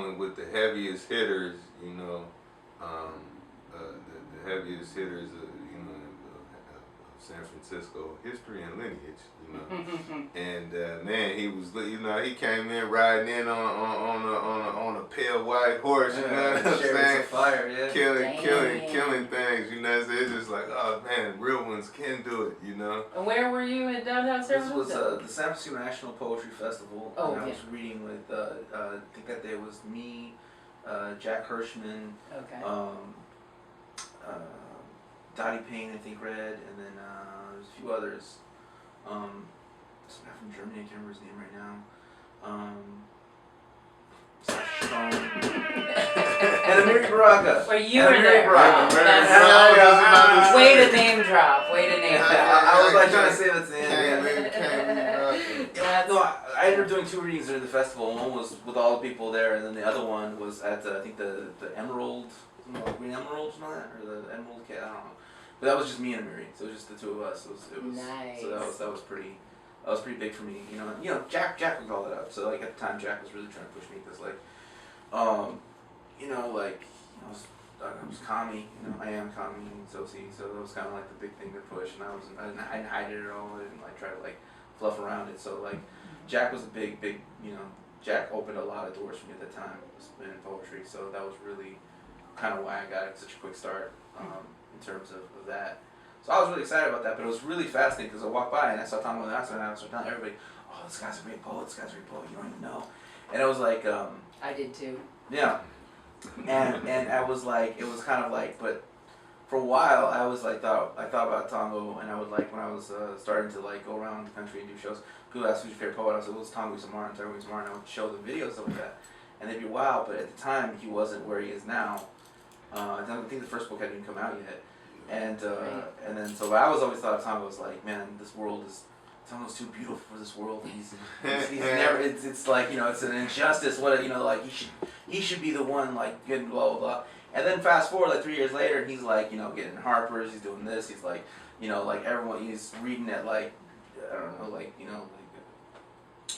dealing with the heaviest hitters, you know, the heaviest hitters, you know, of San Francisco history and lineage, you know. And man, he was, you know, he came in riding in on a pale white horse, you know what I'm saying? Fire, yeah. Killing things, you know. So it's just like, oh man, real ones can do it, you know. And where were you in downtown San Francisco? This was the San Francisco National Poetry Festival. Oh, and I was reading with, I think that day it was me, Jack Hirschman, Okay. Dottie Payne, I think, read, and then there's a few others. Some guy from Germany, I can't remember his name right now. And Amiri Baraka. Well, you were there. Way to name drop. Way to name drop. I was like trying to say that's the end. No, I ended up doing 2 readings during the festival. One was with all the people there, and then the other one was at I think the Emerald, Green Emerald, something like that, or the Emerald Cat. I don't know. But that was just me and Amiri, so it was just the 2 of us. It was nice. So that was pretty big for me. You know, Jack would call it up. So like at the time, Jack was really trying to push me because like, I was commie. You know, I am commie and soci, so that was kind of like the big thing to push. And I didn't hide it at all. I didn't like try to like fluff around it. So like, Jack was a big, you know, Jack opened a lot of doors for me at that time in poetry. So that was really kind of why I got such a quick start in terms of that. So I was really excited about that, but it was really fascinating because I walked by and I saw Tongo and I started telling everybody, oh, this guy's a great poet, you don't even know. And it was like, I did too. Yeah. And I was like, it was kind of like, but for a while I was like, I thought about Tongo, and I would like, when I was starting to like go around the country and do shows, people asked who's your favorite poet, I was like, well, it's Tongo Eisen-Martin, and I would show them videos, stuff like that. And they'd be, wow, but at the time he wasn't where he is now. I don't think the first book hadn't even come out yet. And then so I was always thought of Tongo as like, man, this world is, Tongo's too beautiful for this world. He's never, it's like, you know, it's an injustice. What, you know, like he should be the one like getting blah blah blah. And then fast forward like 3 years later, and he's like, you know, getting Harper's. He's doing this. He's like, you know, like everyone. He's reading at like, I don't know, like, you know, like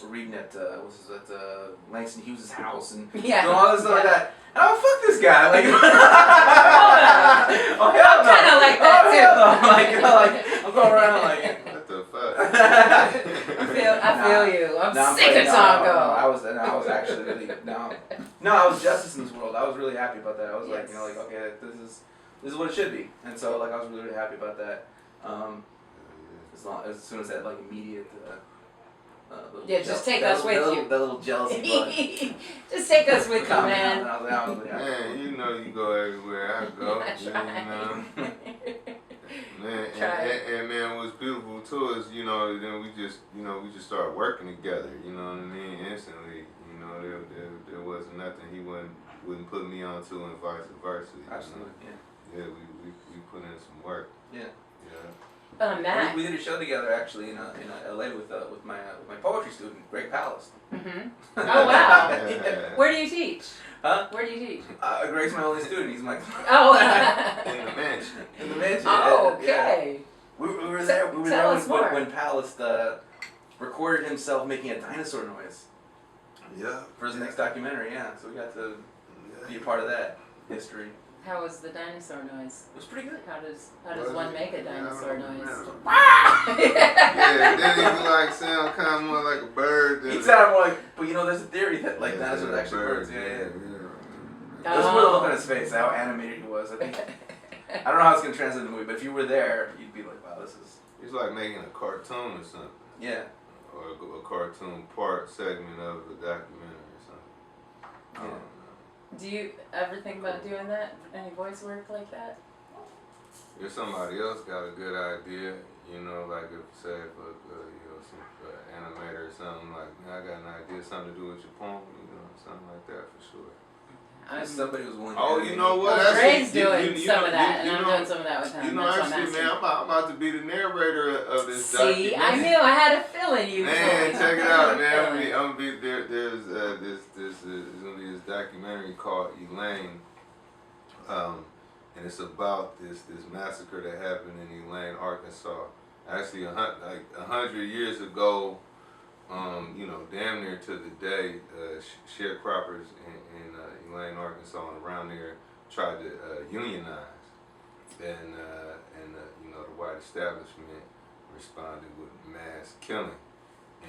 we're reading at Langston Hughes' house and doing all this stuff like that. And oh, fuck this guy! Like, oh hell no! I'm kind of like that too. Like, you know, like I'm going around like. I feel you. I'm sick of Tongo. I was actually really I was justice in this world. I was really happy about that. I was like, you know, like, okay, this is what it should be. And so like I was really, really happy about that. As soon as that like immediate just take us with you. That little jealousy bug. Just take us with you, man. Man, you know you go everywhere I go. That's right. Man, and man, what's beautiful too is, you know, then we just started working together, you know what I mean, instantly. You know, there wasn't nothing he wouldn't put me onto, and vice versa. Absolutely, yeah. Yeah, we put in some work. Yeah. Matt. We did a show together actually in LA with my poetry student, Greg Palast. Mm-hmm. Oh wow. Yeah. Where do you teach? Huh? Where do you teach? Greg's my only student. He's my. Oh. In the mansion. In the mansion. Oh, okay. Yeah. We were there. We were Tell there us more. when Palast recorded himself making a dinosaur noise. Yeah. For his next documentary, yeah. So we got to be a part of that history. How was the dinosaur noise? It was pretty good. How does one make a dinosaur noise? Yeah, then he would like sound kind of more like a bird. He sounded more like, but you know, there's a theory that like dinosaurs are actually birds. Yeah. There's a look on his face, how animated he was. I think. I don't know how it's gonna translate in the movie, but if you were there, you'd be like, wow, this is. It's like making a cartoon or something. Yeah. Or a cartoon part segment of a documentary or something. I don't know. Do you ever think about doing that? Any voice work like that? If somebody else got a good idea, you know, like if say if some animator or something, like, I got an idea, something to do with your poem, you know, something like that for sure. Somebody was willing to. Oh, you know what? Well, Greg's doing some of that, and I'm doing some of that with him. You know, actually, man, I'm about to be the narrator of this documentary. See, I knew, I had a feeling you. Man, check it out, man. I'm gonna be there. There's gonna be this documentary called Elaine, and it's about this massacre that happened in Elaine, Arkansas. Actually, like 100 years ago, you know, damn near to the day, sharecroppers in Elaine, Arkansas, and around there tried to unionize, and you know, the white establishment responded with mass killing,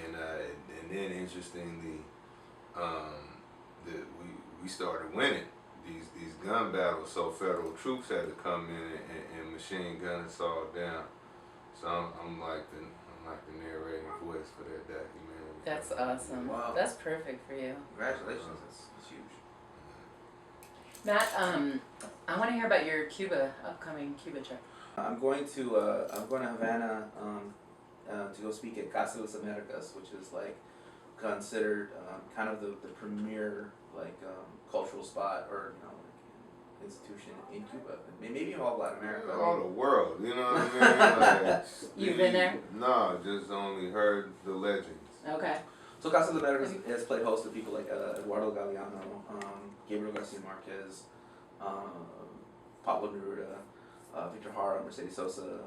and then interestingly, that we started winning these gun battles, so federal troops had to come in and machine gun us all down. So I'm like the narrating voice for that documentary. That's awesome. Wow. That's perfect for you. Congratulations, that's huge. Matt, I want to hear about your upcoming Cuba trip. I'm going to Havana to go speak at Casa de Americas, which is like considered kind of the premier like cultural spot or like, institution in Cuba, maybe in all of Latin America. All the world, you know what I mean? Like, You've been there? No, just only heard the legends. Okay. So Casa de Americas has played host to people like Eduardo Galeano, Gabriel Garcia Marquez, Pablo Neruda, Victor Jara, Mercedes Sosa,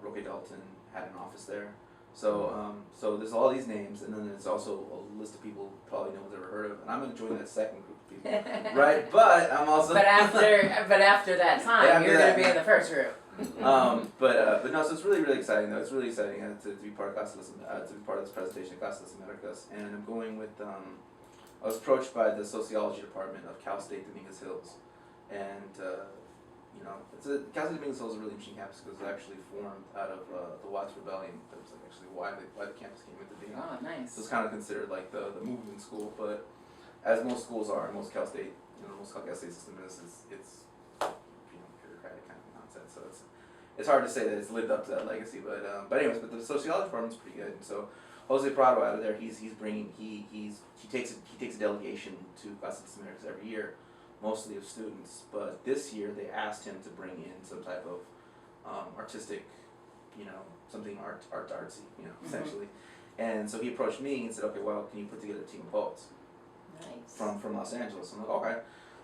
Roque Dalton had an office there. So so there's all these names, and then there's also a list of people probably no one's ever heard of, and I'm going to join that second group of people, right? But I'm also But after that time, you're going to be in the first group. but no, so it's really exciting though. It's really exciting to be part of Casa to be part of this presentation at Casa de Americas, and I'm going with. I was approached by the sociology department of Cal State Dominguez Hills, and Cal State Dominguez Hills is a really interesting campus because it was actually formed out of the Watts Rebellion. That was like actually why the campus came into being. Oh, nice. So it's kind of considered like the movement school, but as most schools are, most Cal State, most Cal State system is it's bureaucratic kind of nonsense. So it's hard to say that it's lived up to that legacy, but anyways, but the sociology department's pretty good, and so Jose Prado out of there, he takes a delegation to Casa de Americas every year, mostly of students, but this year they asked him to bring in some type of artistic, something artsy, essentially, and so he approached me and said, okay, well, can you put together a team of poets? Nice. From Los Angeles. I'm like, okay.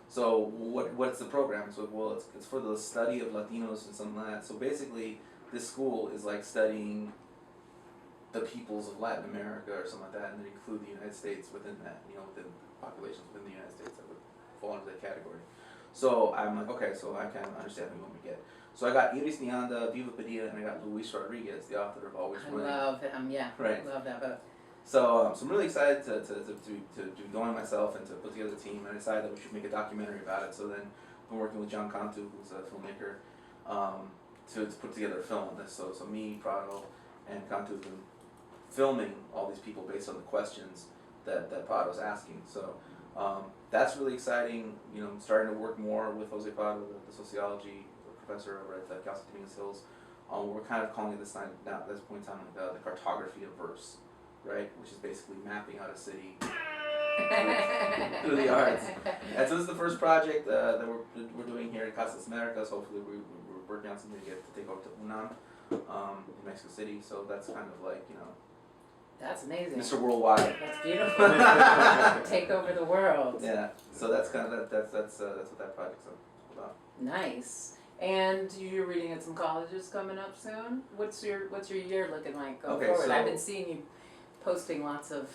So what's the program? So well, it's for the study of Latinos and something like that. So basically, this school is like studying the peoples of Latin America or something like that, and then include the United States within that. Within populations within the United States that would fall into that category. So I'm like, okay, so I kind of understand who you want me to get. So I got Iris Nianda, Viva Padilla, and I got Luis Rodriguez, the author of Always Running. I love him. Yeah. Right. I love that book. So I'm really excited to join myself and to put together a team. And I decided that we should make a documentary about it. So then I've been working with John Cantu, who's a filmmaker, to put together a film on this. So me, Prado, and Cantu have been filming all these people based on the questions that Prado's asking. So that's really exciting. I'm starting to work more with Jose Prado, the sociology professor over at Cal State Dominguez Hills. We're kind of calling it this point in time the cartography of verse. Right, which is basically mapping out a city through the arts. And so this is the first project that we're doing here in Casa de Americas. Hopefully we're working on something to take over to UNAM in Mexico City. So that's kind of like That's amazing. Mr. Worldwide. That's beautiful. Take over the world. Yeah. So that's kind of that's what that project's about. Nice. And you're reading at some colleges coming up soon. What's your year looking like going forward? I've been seeing you posting lots of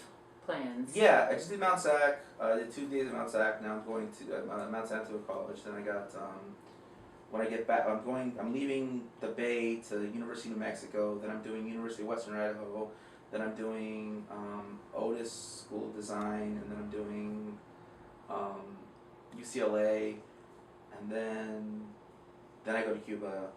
plans. Yeah, I just did Mount Sac. I did 2 days at Mount Sac. Now I'm going to Mount Santo College. Then I got when I get back, I'm leaving the Bay to the University of New Mexico. Then I'm doing University of Western Idaho. Then I'm doing Otis School of Design, and then I'm doing UCLA, and then I go to Cuba.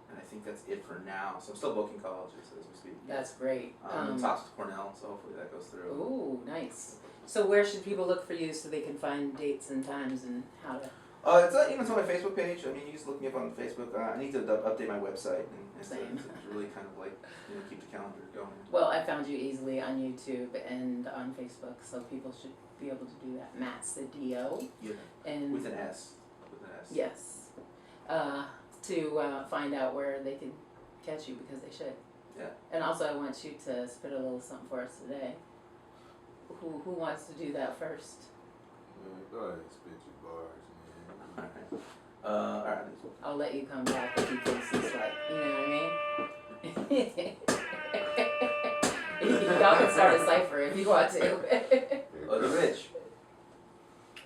And I think that's it for now. So I'm still booking colleges as we speak. That's great. Talks with Cornell, so hopefully that goes through. Ooh, nice. So where should people look for you so they can find dates and times and how to? It's on my Facebook page. I mean, you just look me up on Facebook. I need to update my website and to really kind of like keep the calendar going. Well, I found you easily on YouTube and on Facebook, so people should be able to do that. Matt Sedillo. Yeah. And with an S. Yes. To find out where they can catch you because they should. Yeah. And also, I want you to spit a little something for us today. Who wants to do that first? Go ahead and spit your bars, man. All right. I'll let you come back if you think this like, you know what I mean? Y'all can start a cipher if you want to. Oh, the rich.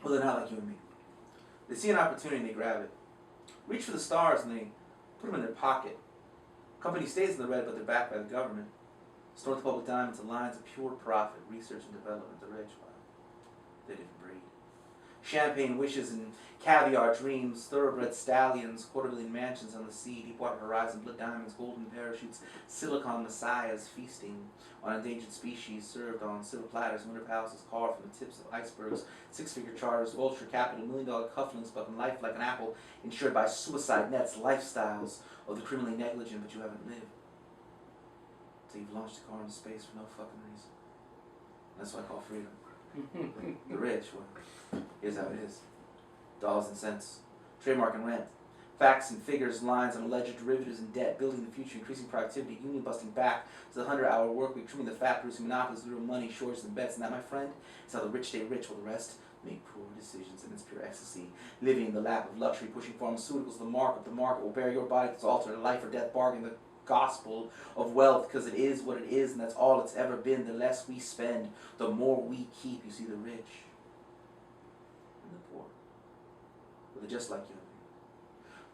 Well, they're not like you and me. They see an opportunity and they grab it. Reach for the stars and they put them in their pocket. Company stays in the red, but they're backed by the government. Store the public dime into lines of pure profit, research and development. The rich, wow, they're a different breed. Champagne wishes and caviar dreams, thoroughbred stallions, $250,000,000 mansions on the sea, Deepwater Horizon, blood diamonds, golden parachutes, silicon messiahs feasting on endangered species served on silver platters, winter palaces carved from the tips of icebergs, six-figure charters, ultra capital, $1,000,000 cufflinks, bucking life like an apple, insured by suicide nets, lifestyles of the criminally negligent, but you haven't lived. So you've launched a car into space for no fucking reason. That's what I call freedom. The rich, well, here's how it is. Dollars and cents. Trademark and rent. Facts and figures, lines on ledger, derivatives and debt, building the future, increasing productivity, union busting back to the 100-hour work week, trimming the fat, producing monopolies, little money, shorts and bets. And that, my friend, is how the rich stay rich while the rest make poor decisions, and it's pure ecstasy. Living in the lap of luxury, pushing pharmaceuticals, the mark of the market will bear your body to alter a life or death bargain, the gospel of wealth, because it is what it is, and that's all it's ever been. The less we spend, the more we keep. You see, the rich and the poor, well, they're just like you.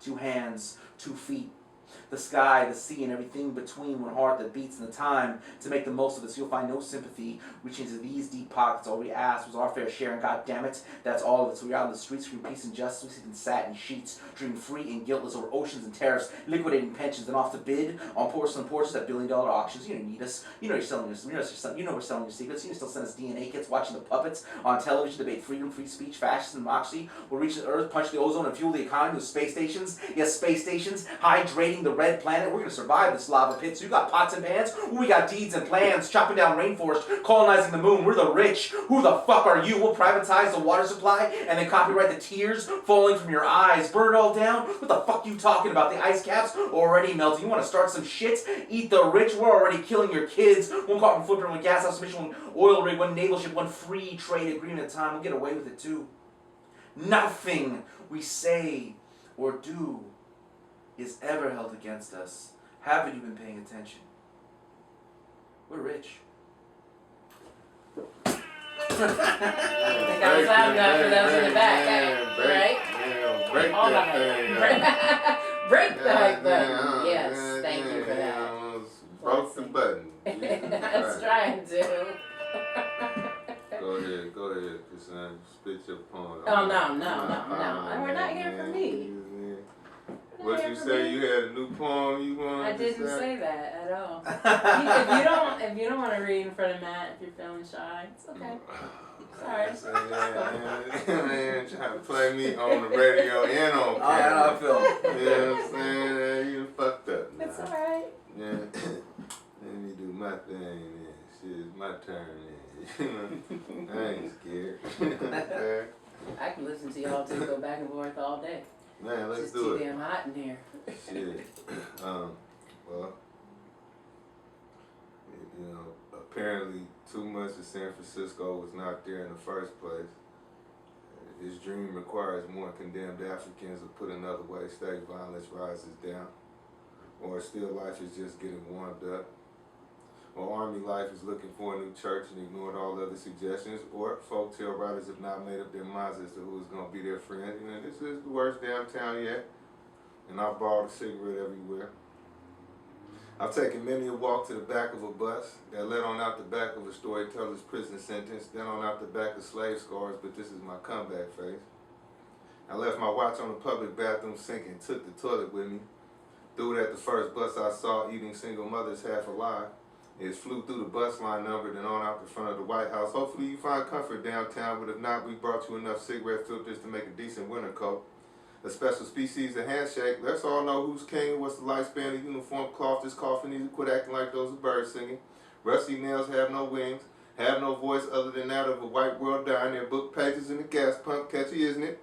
2 hands, 2 feet, the sky, the sea, and everything between, one heart that beats in the time to make the most of it, so you'll find no sympathy reaching into these deep pockets. All we asked was our fair share, and god damn it, that's all of it. So we're out in the streets, screaming peace and justice, we sleep in satin sheets, dreaming free and guiltless over oceans and tariffs, liquidating pensions, and off to bid on porcelain porches at billion-dollar auctions. You don't need us. You know you're selling your, you know we're selling your secrets. You still send us DNA kits, watching the puppets on television debate freedom, free speech, fascism, and democracy. We'll reach the earth, punch the ozone, and fuel the economy with space stations. Yes, space stations, hydrating the red planet. We're going to survive this lava pit. So you got pots and pans, we got deeds and plans, chopping down rainforest, colonizing the moon. We're the rich. Who the fuck are you? We'll privatize the water supply and then copyright the tears falling from your eyes. Burn it all down? What the fuck you talking about? The ice caps already melting. You want to start some shit? Eat the rich? We're already killing your kids. One carbon footprint, one gas house emission, one oil rig, one naval ship, one free trade agreement at a time. We'll get away with it too. Nothing we say or do is ever held against us. Haven't you been paying attention? We're rich. I think I was loud enough for those in the back, right? Break All that thing. Break the hype button. Yes, thank you for that. Broke the button. I was trying to. Go ahead, Cassandra. Spit your poem. Oh, no. We're not here for me. What you say? You had a new poem you wanted I to didn't say? say that at all. If you don't want to read in front of Matt, if you're feeling shy, it's okay. Sorry. Man, trying to play me on the radio and on camera. I feel. You know what I'm saying? You fucked up. Now. It's alright. Yeah. Let me do my thing then. Shit, it's my turn then. I ain't scared. I can listen to y'all two go back and forth all day. Man, let's it's do just it. too damn hot in here. Shit. Well, you know, apparently too much of San Francisco was not there in the first place. His dream requires more condemned Africans, or put another way, state violence rises down. Or still life is just getting warmed up. Or army life is looking for a new church and ignored all other suggestions. Or folktale writers have not made up their minds as to who's going to be their friend. You know, this is the worst downtown yet. And I've borrowed a cigarette everywhere. I've taken many a walk to the back of a bus that led on out the back of a storyteller's prison sentence, then on out the back of slave scars, but this is my comeback phase. I left my watch on the public bathroom sink and took the toilet with me. Threw it at the first bus I saw, eating single mothers half alive. It flew through the bus line number, then on out the front of the White House. Hopefully you find comfort downtown, but if not, we brought you enough cigarette filters to make a decent winter coat. A special species of handshake. Let's all know who's king, what's the lifespan of uniform cloth. This coffin needs to quit acting like those are birds singing. Rusty nails have no wings, have no voice other than that of a white world dying. Their book pages in the gas pump. Catchy, isn't it?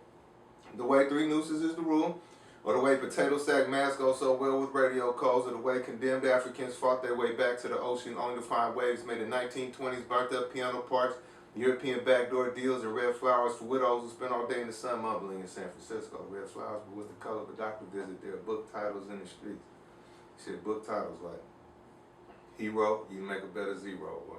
The way 3 nooses is the rule. Or the way potato sack masks go so well with radio calls, or the way condemned Africans fought their way back to the ocean only to find waves made in 1920s, burnt up piano parts, European backdoor deals, and red flowers for widows who spend all day in the sun mumbling in San Francisco. Red flowers, but what's the color of a doctor visit? There are book titles in the streets. Shit, book titles like hero, you make a better zero. Or,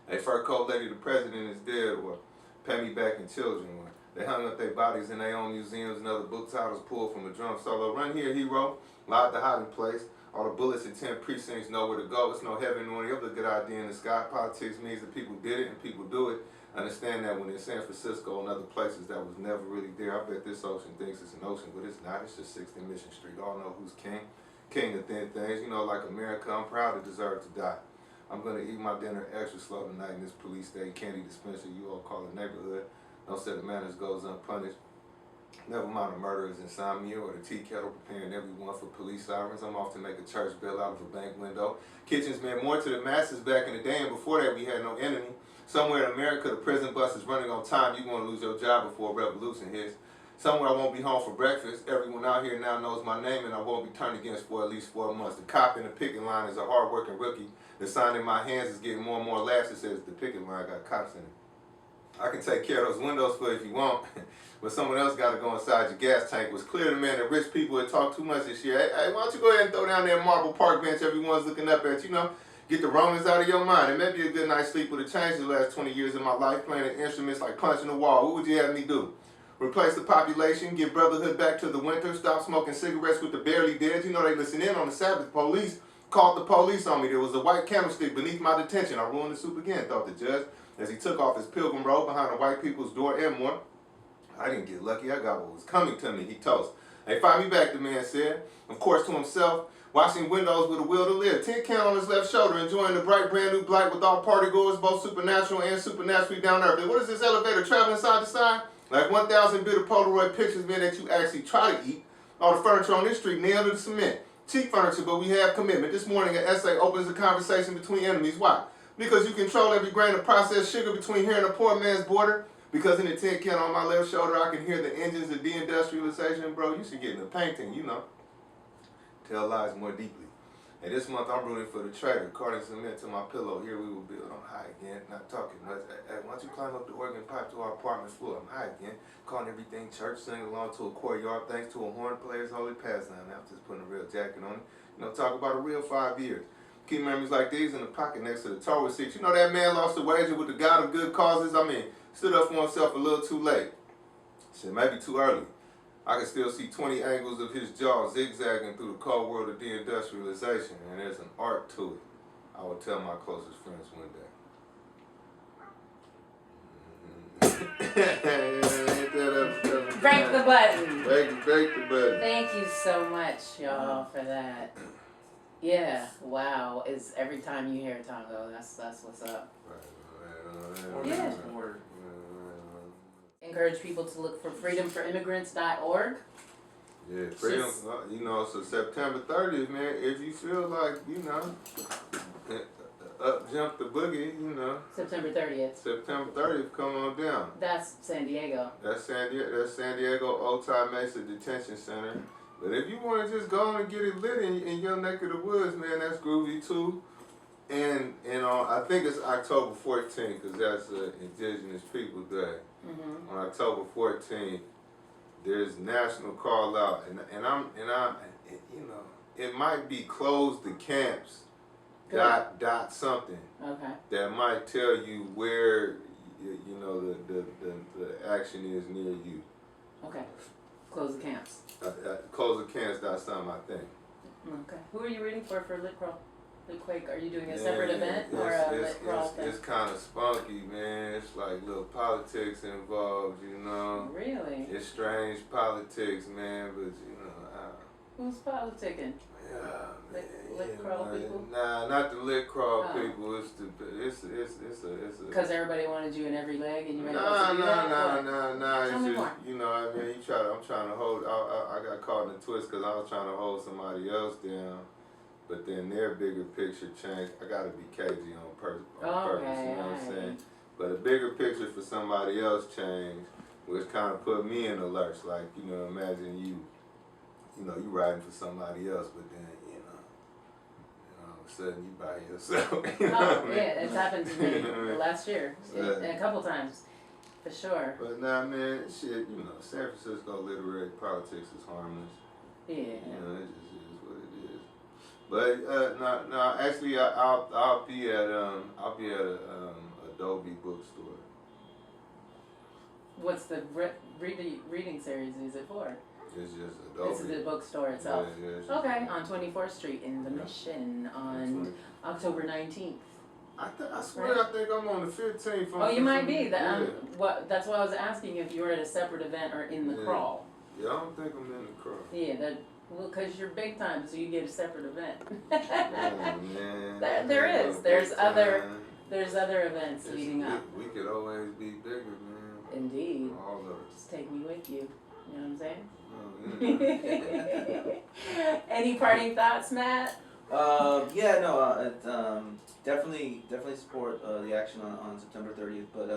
hey, first cold lady, the president is dead. Or, pay me back in children. Or, they hung up their bodies in their own museums and other book titles pulled from a drum solo. Run here, hero. Lock the hiding place. All the bullets in 10 precincts know where to go. It's no heaven nor any other good idea in the sky. Politics means that people did it and people do it. Understand that when in San Francisco and other places that was never really there. I bet this ocean thinks it's an ocean, but it's not. It's just 60 Mission Street. All know who's king. King of thin things. You know, like America, I'm proud to deserve to die. I'm going to eat my dinner extra slow tonight in this police state candy dispenser you all call a neighborhood. No set of manners goes unpunished. Never mind the murderers insomnia or the tea kettle preparing everyone for police sirens. I'm off to make a church bell out of a bank window. Kitchens meant more to the masses back in the day, and before that we had no enemy. Somewhere in America the prison bus is running on time. You're going to lose your job before a revolution hits. Somewhere I won't be home for breakfast. Everyone out here now knows my name and I won't be turned against for at least 4 months. The cop in the picket line is a hard-working rookie. The sign in my hands is getting more and more laughs. It says the picket line got cops in it. I can take care of those windows for you if you want, but someone else got to go inside your gas tank. It was clear to me that rich people had talked too much this year. Hey, why don't you go ahead and throw down that marble park bench everyone's looking up at, you know? Get the Romans out of your mind. It may be a good night's sleep would have changed the last 20 years of my life playing instruments like punching the wall. What would you have me do? Replace the population, give brotherhood back to the winter, stop smoking cigarettes with the barely dead. You know they listen in on the Sabbath. Police called the police on me. There was a white candlestick beneath my detention. I ruined the soup again, thought the judge, as he took off his pilgrim robe behind the white people's door and more. I didn't get lucky. I got what was coming to me, he toast. Hey, find me back, the man said. Of course, to himself, washing windows with a will to live. 10 count on his left shoulder, enjoying the bright, brand new blight with all party goers, both supernatural and supernaturally down earth. What is this elevator traveling side to side? Like 1,000 bitter Polaroid pictures, man, that you actually try to eat. All the furniture on this street nailed to the cement. Cheap furniture, but we have commitment. This morning, an essay opens a conversation between enemies. Why? Because you control every grain of processed sugar between here and the poor man's border. Because in the 10 count on my left shoulder, I can hear the engines of deindustrialization. Bro, you should get in a painting, you know. Tell lies more deeply. And this month, I'm rooting for the trader. Carting cement to my pillow. Here we will build. I'm high again. Not talking much. Hey, why don't you climb up the organ pipe to our apartment floor? I'm high again. Calling everything church. Singing along to a courtyard. Thanks to a horn player's holy pastime. Now I'm just putting a real jacket on it. You know, talk about a real 5 years. Keep memories like these in the pocket next to the tow receipt. You know that man lost a wager with the God of good causes? I mean, stood up for himself a little too late. Shit, maybe too early. I can still see 20 angles of his jaw zigzagging through the cold world of deindustrialization, and there's an art to it. I will tell my closest friends one day. Break the button. Break the button. Thank you so much, y'all, for that. Yeah, wow. Is every time you hear Tongo, that's what's up. Yeah. Encourage people to look for freedomforimmigrants.org. Yeah, freedom, you know, so September 30th, man, if you feel like, you know, up jump the boogie, you know. September 30th. September 30th, come on down. That's San Diego. That's San Diego Otay Mesa Detention Center. But if you want to just go on and get it lit in your neck of the woods, man, that's groovy too. And I think it's October 14th because that's Indigenous People Day. Mm-hmm. On October 14th, there's national call out, and I'm you know, it might be close the camps. Dot something. Okay. That might tell you where you know the action is near you. Okay. Close the camps. Close the camps. Dot something, I think. Okay. Who are you reading for Litquake? Are you doing a separate event or a lit crawl thing? It's kind of spunky, man. It's like little politics involved, you know. Really? It's strange politics, man. But you know, who's politicking? Yeah, lit crawl people? Nah, not the lit crawl people. It's a. Because everybody wanted you in every leg, and you made Nah. Tell It's me just more. you know, I mean, I'm trying to hold. I got caught in a twist because I was trying to hold somebody else down, but then their bigger picture changed. I got to be cagey on purpose. You know what I'm saying? But a bigger picture for somebody else changed, which kind of put me in a lurch. Like, you know, imagine you you riding for somebody else, but then, all of a sudden you by yourself. Yeah, it's happened to me last year, and a couple times, for sure. But nah, man, shit, San Francisco literary politics is harmless. Yeah. It just is what it is. But no. Actually, I'll be at a Adobe bookstore. What's the reading series is it for? It's just Adobe. This is the bookstore itself. Yeah, Okay, on 24th Street in the Mission on October 19th. I swear, right? I think I'm on the 15th. Oh, you might be. That's why I was asking if you were at a separate event or in the crawl. Yeah, I don't think I'm in the crawl. Yeah, because you're big time, so you get a separate event. Oh, man. There is. There's other events leading up. We could always be bigger, man. Indeed. All of us. Just take me with you. You know what I'm saying? Oh, yeah. Any parting thoughts, Matt? Definitely support the action on September 30th. But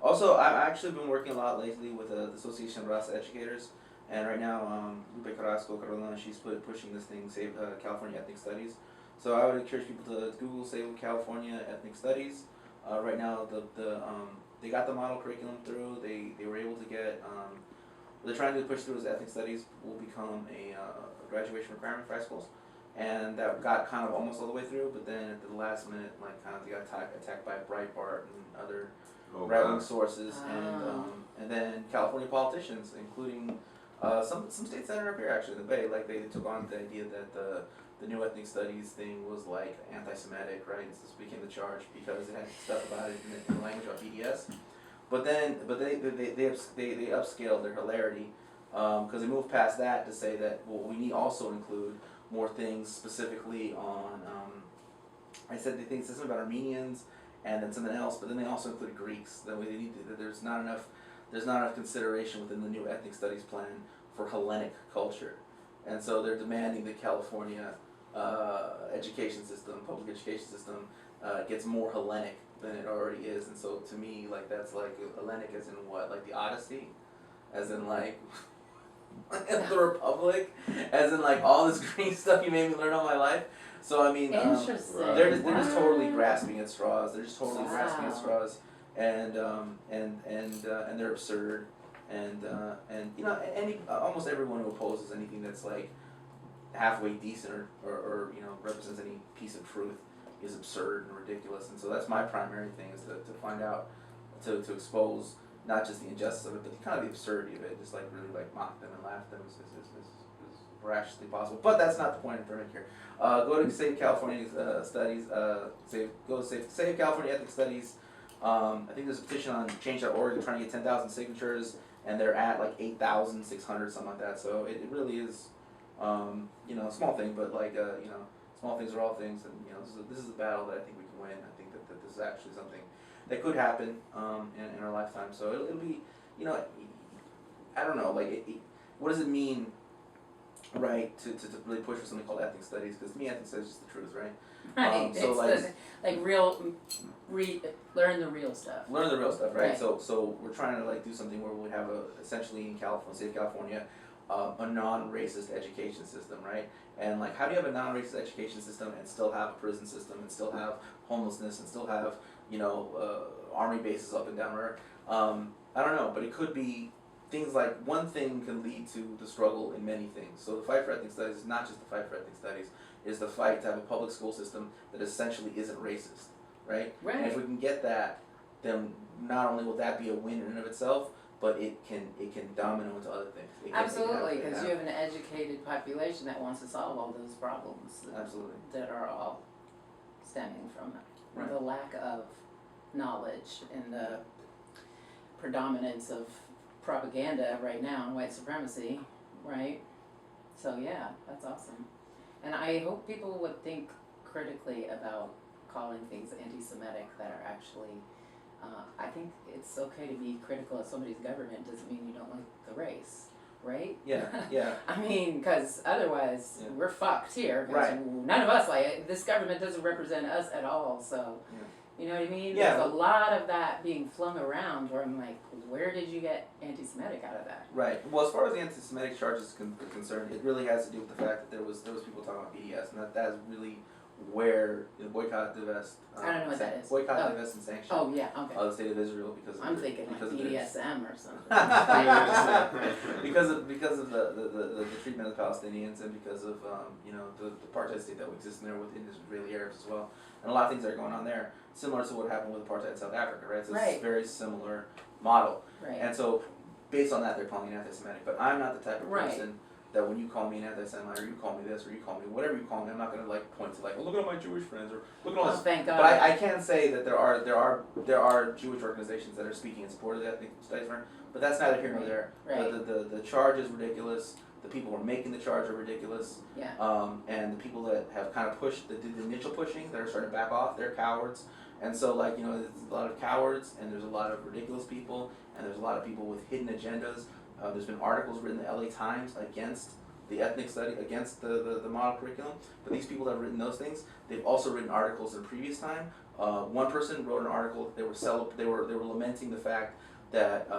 also, I've actually been working a lot lately with the Association of Raza Educators, and right now, Lupe Carolina, she's pushing this thing, Save California Ethnic Studies. So I would encourage people to Google Save California Ethnic Studies. Right now, they got the model curriculum through. They were able to get. What they're trying to push through is ethnic studies will become a graduation requirement for high schools. And that got kind of almost all the way through, but then at the last minute, like kind of they got attacked by Breitbart and other right-wing sources, and then California politicians, including some states that are up here actually in the Bay, like they took on the idea that the new ethnic studies thing was like anti-Semitic, right? And so this became the charge because it had stuff about it in the language of BDS. But they upscaled their hilarity because they moved past that to say that we need also include more things specifically on, I said they think something about Armenians and then something else, but then they also include Greeks. That way they need to, there's not enough consideration within the new ethnic studies plan for Hellenic culture. And so they're demanding the California education system, public education system, gets more Hellenic than it already is. And so to me, like that's like Hellenic as in what? Like the Odyssey? As in like the Republic, as in like all this green stuff you made me learn all my life. So I mean, they're just totally grasping at straws. They're just totally grasping at straws, and they're absurd, and you know, almost everyone who opposes anything that's like halfway decent or you know represents any piece of truth is absurd and ridiculous. And so that's my primary thing is to find out, to expose not just the injustice of it, but kind of the absurdity of it, just like really like mock them and laugh at them as rashly possible. But that's not the point I'm making here. Go to Save California Studies. Go to Save California Ethnic Studies. I think there's a petition on Change.org. They're trying to get 10,000 signatures, and they're at like 8,600, something like that. So it really is, you know, a small thing, but like you know, small things are all things, and you know, this is a battle that I think we can win. I think that this is actually something that could happen in our lifetime. So it'll be, you know, I don't know, like, what does it mean, right, to really push for something called ethnic studies? Because to me, ethnic studies is just the truth, right? Right. So learn the real stuff. Learn the real stuff, right? So we're trying to like do something where we have essentially in California, State of California, a non-racist education system, right? And like, how do you have a non-racist education system and still have a prison system and still have homelessness and still have, you know, army bases up and down where, I don't know, but it could be things like one thing can lead to the struggle in many things. So the fight for ethnic studies is not just the fight for ethnic studies, it's the fight to have a public school system that essentially isn't racist, right? Right. And if we can get that, then not only will that be a win in and of itself, but it can domino into other things. Absolutely, because you have an educated population that wants to solve all those problems. Absolutely. That are all stemming from Right. the lack of knowledge and the predominance of propaganda right now and white supremacy, right? So yeah, that's awesome. And I hope people would think critically about calling things anti-Semitic that are actually, I think it's okay to be critical of somebody's government, doesn't mean you don't like the race, right? Yeah, yeah. I mean, because otherwise we're fucked here. Right. None of us like it. This government doesn't represent us at all, so... Yeah. You know what I mean? Yeah. There's a lot of that being flung around where I'm like, where did you get anti-Semitic out of that? Right. Well, as far as the anti-Semitic charges are concerned, it really has to do with the fact that there was people talking about BDS, and that is really where boycott, divest. I don't know what that is. Boycott, Oh. divest, and sanction. Oh, yeah, okay. The state of Israel because of I'm thinking like because of BDSM or something. because of the treatment of the Palestinians and because of the apartheid state that exists in there with Israeli Arabs as well, and a lot of things that are going on there, similar to what happened with apartheid in South Africa, right? So it's a very similar model, Right. and so based on that, they're calling it anti-Semitic. But I'm not the type of Right. person that when you call me an anti-Semite or you call me this or you call me whatever you call me, I'm not going to like point to like, oh, look at all my Jewish friends or look at all Oh, this. thank God. But I can say that there are Jewish organizations that are speaking in support of the ethnic studies firm, but that's neither here nor there. Right. The charge is ridiculous. The people who are making the charge are ridiculous. Yeah. And the people that have kind of pushed, that did the initial pushing, that are starting to back off, they're cowards. And so there's a lot of cowards and there's a lot of ridiculous people and there's a lot of people with hidden agendas. There's been articles written in the LA Times against the ethnic study, against the model curriculum. But these people that have written those things, they've also written articles in previous time. One person wrote an article. They were lamenting the fact that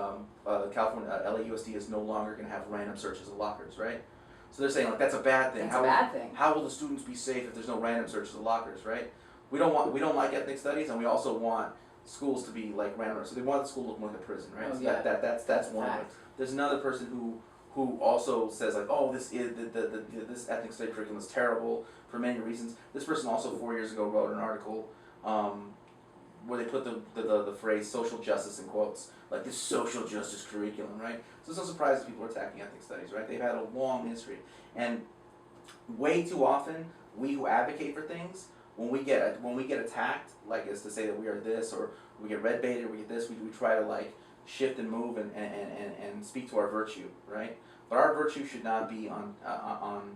California LAUSD is no longer going to have random searches of lockers, right? So they're saying like that's a bad thing. That's a bad thing. How will the students be safe if there's no random searches of lockers, right? We don't like ethnic studies, and we also want schools to be like random. So they want the school to look more like a prison, right? Oh, So yeah. that's one of them. There's another person who also says like, oh, this ethnic study curriculum is terrible for many reasons. This person also 4 years ago wrote an article where they put the phrase social justice in quotes, like this social justice curriculum, right? So it's no surprise that people are attacking ethnic studies, right? They've had a long history, and way too often we who advocate for things, when we get attacked, like as to say that we are this or we get red baited, or we get this, we try to like shift and move and speak to our virtue, right? But our virtue should not be on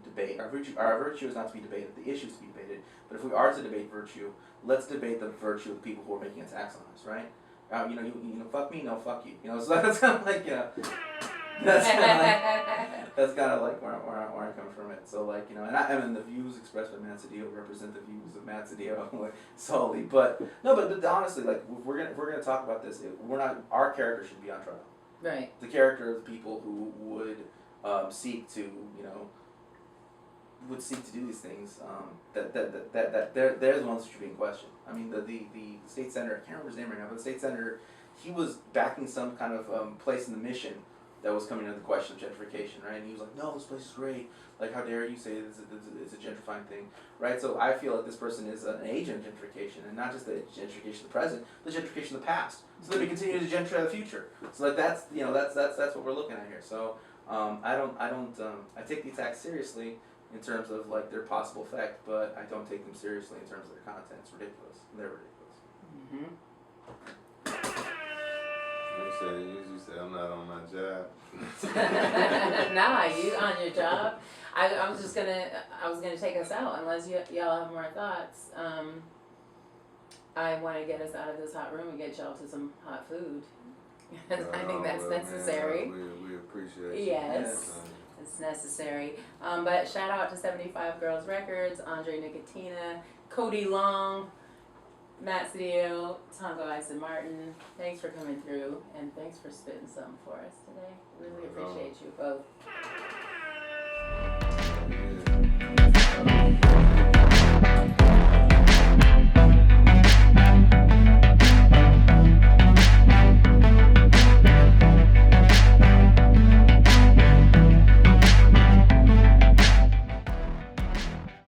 debate. Our virtue is not to be debated. The issue is to be debated. But if we are to debate virtue, let's debate the virtue of the people who are making attacks on us, right? Fuck me, no, fuck you. So that's kind of like that's kind of like where I'm coming from it. So and the views expressed by Matt Sedillo represent the views of Matt Sedillo solely. But honestly, like if we're gonna talk about this, our character should be on trial. Right. The character of the people who would seek to do these things. They're the ones who should be in question. I mean, the state senator, I can't remember his name right now, but the state senator, he was backing some kind of place in the mission that was coming into the question of gentrification, right? And he was like, no, this place is great. Like, how dare you say it's a gentrifying thing, right? So I feel like this person is an agent of gentrification, and not just the gentrification of the present, but the gentrification of the past. So that we continue to gentrify the future. So like that's what we're looking at here. So I take the attacks seriously in terms of like their possible effect, but I don't take them seriously in terms of their content. It's ridiculous. They're ridiculous. Mm-hmm. You said I'm not on my job. Nah, you on your job. I was gonna take us out unless y'all have more thoughts. I want to get us out of this hot room and get y'all to some hot food. I think that's necessary. We appreciate you. Yes. It's necessary. But shout out to 75 Girls Records, Andre Nicotina, Cody Long, Matt Sedillo, Tongo Eisen-Martin. Thanks for coming through, and thanks for spitting something for us today. Really appreciate you both.